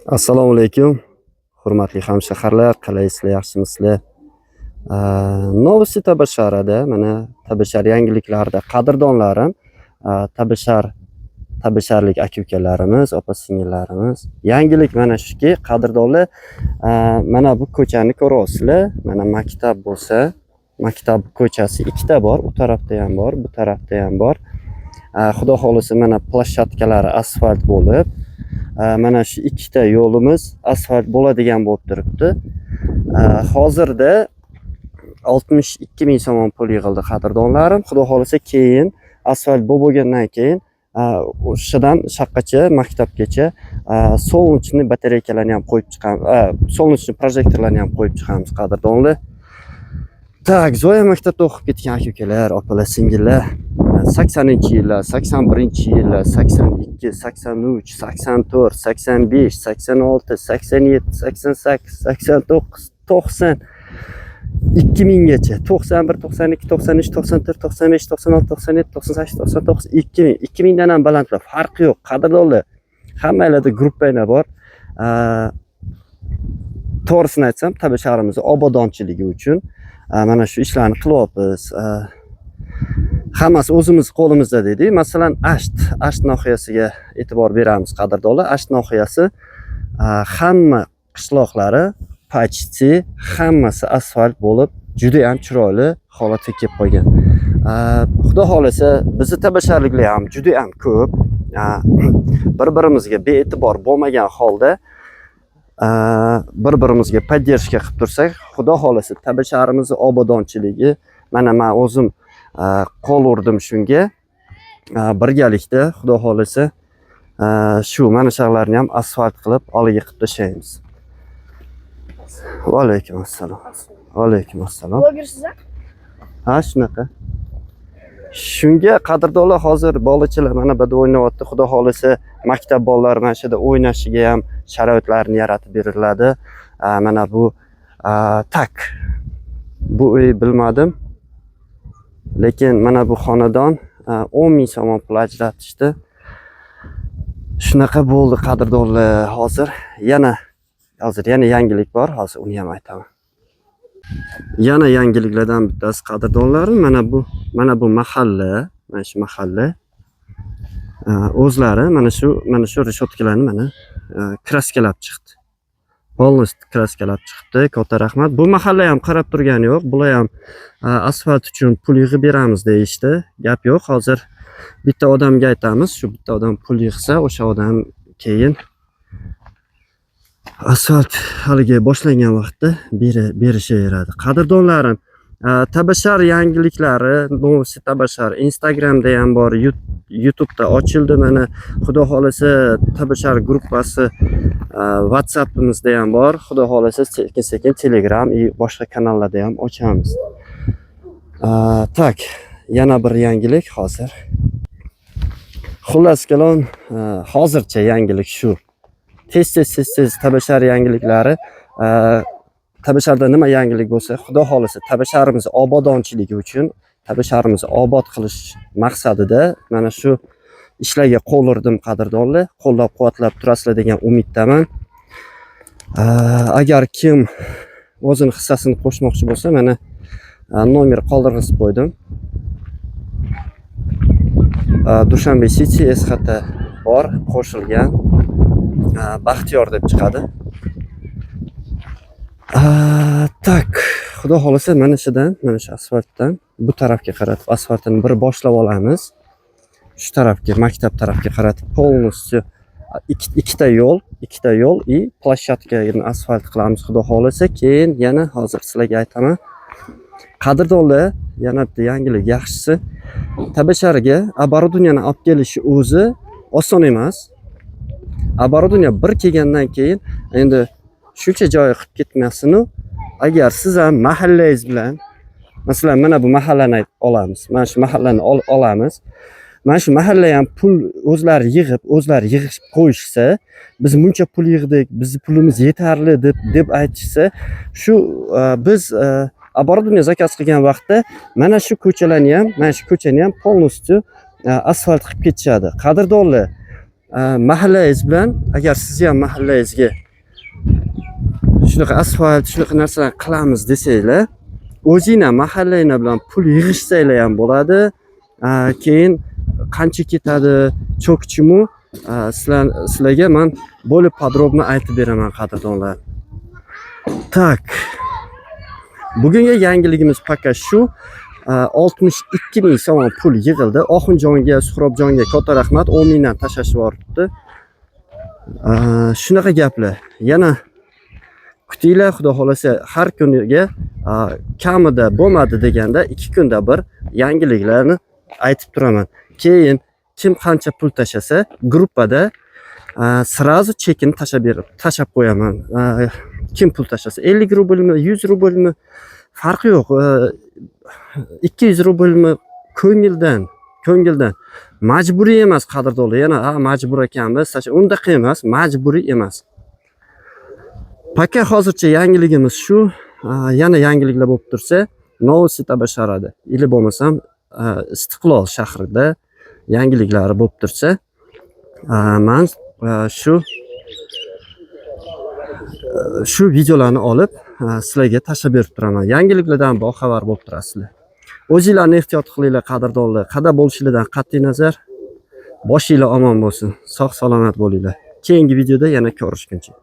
Assalomu alaykum. Hurmatli hamshaharlar, qalaysizlar, yaxshimisizlar? Novosti Tabasharada, mana Tabashar yangiliklarida qadrdonlarim, Tabasharlik aka-ukalarimiz, opa-singillarimiz. Yangilik mana shuki, qadrdonlar, mana bu ko'chani ko'ryapsizlar. Mana maktab bo'lsa, maktab ko'chasi ikkita bor, u tarafda ham bor, bu tarafda ham bor. Xudo xolisa mana plashatkalari asfalt bo'lib, mana shu ikkita yo'limiz asfalt bo'ladigan bo'lib turibdi. Hozirda 62 ming so'm pul yig'ildi qadrdonlarim. Xudo xolisa keyin asfalt bo'lgandan keyin o'shadan shaqqacha maktabgacha solnechniy batareykalarni ham qo'yib chiqamiz. Solnechniy projektorlarni ham qo'yib chiqamiz qadrdonlar. Tak, Zoya maktabda o'qib ketgan aka-ukalar, opalar, singillar, 80-yillar, 81-yillar, 82, 83, 84, 85, 86, 87, 88, 89, 90, 2000gacha, 91, 92, 93, 94, 95, 96, 97, 98, 99, 2000. 2000dan ham balandlar, farqi yo'q qadrdonlar. Hammalarda gruppalar bor. To'g'risini aytsam, Tabasharimiz obodonchiligi uchun mana shu ishlarni qilyapmiz. Hammasi o'zimiz qo'limizda deydi. Masalan, Asht nohiyasiga e'tibor beramiz qadrdonlar. Asht nohiyasi hamma qishloqlari почти hammasi asfalt bo'lib, juda ham chiroyli holatga kelib qolgan. Xudo xolasa, bizni tabasharliklar ham juda ham ko'p. Bir-birimizga bee'tibor bo'lmagan holda bir-birimizga podдержка qilib tursak, xudo xolasa Tabasharimizni obodonchiligi, mana men o'zim qo'l urdim shunga. Birgalikda xudo xolasa shu mana shunlarni ham asfalt qilib oldiga qilib tashlaymiz. Va alaykum assalom. Va alaykum assalom. Blogersiz-a? Ha, shunaqa. Shunga qadrdonlar hozir bolachalar mana bu yerda o'ynayapti. Xudo xolasa maktab bolalari mana shu yerda o'ynashiga ham sharoitlarni yaratib beriladi. Mana bu tak. Bu uy bilmadim. Lekin mana bu xonadon 10 ming so'm pul ajratishdi. Shunaqa bo'ldi qadrdonlar. Hozir yana yangilik bor. Hozir uni ham aytaman. Yana yangiliklardan bittasi qadrdonlarim, mana bu mahalla, mana shu mahalla o'zlari mana shu reshotkalarni mana kraskalab chiqdi. Polnost kraskalab chiqdi. Katta rahmat. Bu mahalla ham qarab turgani yo'q. Bular ham asfalt uchun pul yig'ib beramiz deyishdi. Gap yo'q. Hozir bitta odamga aytamiz. Shu bitta odam pul yig'sa, o'sha odam keyin asfalt haliga boshlangan vaqtda berishaveradi. Qadrdonlarim, Tabashar yangiliklari, Novosti Tabashar Instagramda ham bor, YouTube'da ochildi. Mana xudo xolasa Tabashar gruppasi WhatsApp'imizda ham bor. Xudo xolasa sekin-sekin Telegram va boshqa kanallarda ham ochamiz. Tak, yana bir yangilik hozir. Xullas kalom, hozircha yangilik shu. Tez Tabashar yangiliklari, Tabasharda nima yangilik bo'lsa, xudo xolasa Tabasharimiz obodonchiligi uchun, Tabasharimizni obod qilish maqsadida mana shu ishlarga qo'l urdim qadrdonlar. Qo'llab-quvvatlab turasizlar degan umiddaman. Agar kim o'zini hissasini qo'shmoqchi bo'lsa, mana nomer qoldirib qo'ydim. Dushanbe City SXT bor, qo'shilgan. Baxtiyor deb chiqadi. Tak, xudo xolasa mana shu asfaltdan bu tarafga qaratib asfaltni bir boshlab olamiz. Shu tarafga, maktab tarafga qaratib polностью ikkita yo'l и plashatkani asfalt qilamiz xudo xolasa. Keyin yana hozir sizlarga aytaman. Qadrdonlar, yana bitta yangilik yaxshisi, Tabasharga оборудованияni olib kelishi o'zi oson emas. Оборудование bir kelgandan keyin endi shuncha joy qilib ketmasin-u, agar siz ham mahallangiz bilan, masalan, mana bu mahallani olamiz. Mana shu mahallani olamiz. Mana shu mahalla ham pul o'zlari yig'ib qo'yishsa, biz buncha pul yig'dik, bizning pulimiz yetarli deb aytishsa, shu biz оборудование zakaz qilgan vaqtda mana shu ko'chalarni ham, mana shu ko'chani ham полностью asfalt qilib ketishadi. Qadrdonlar, mahallangiz bilan agar sizni ham mahallangizga shunaqa asfalt shunaqa narsalarni qilamiz desanglar, o'zinglar mahallanglar bilan pul yig'ishsanglar ham bo'ladi. Keyin qancha ketadi, cho'kchimu sizlarga men bo'lib podrobno aytib beraman qadrdonlar. Tak. Bugungi yangiligimiz faqat shu. 62 ming so'm pul yig'ildi. Oxunjonga, Suhrobjonga katta rahmat. 10 mingdan tashlashib yuboribdi. Shunaqa gaplar. Yana kutinglar, xudo xolasa har kuniga kamida bo'lmadi deganda 2 kunda bir yangiliklarni aytib turaman. Keyin kim qancha pul tashlasa, gruppada srazu chekini tashab qo'yaman. Kim pul tashlasa 50 rublmi, 100 rublmi farqi yo'q. 200 rublmi ko'ngildan. Majburiy emas qadrdonlar. Yana majbur ekanmiz. Undaqa emas, majburiy emas. Paka hozircha yangiligimiz shu. Yana yangiliklar bo'lib tursa, Novosibirsk Tabasharada, ili bo'lmasam Istiqlol shahrida yangiliklari bo'lib tursa, men shu videolarni olib sizlarga tashlab berib turaman. Yangiliklardan boxabar bo'lib turasizlar. O'zinglarni ehtiyot qilinglar qadrdonlar. Qayerda bo'lishinglardan qat'iy nazar, boshinglar omon bo'lsin. Sog' salomat bo'linglar. Keyingi videoda yana ko'rishguncha.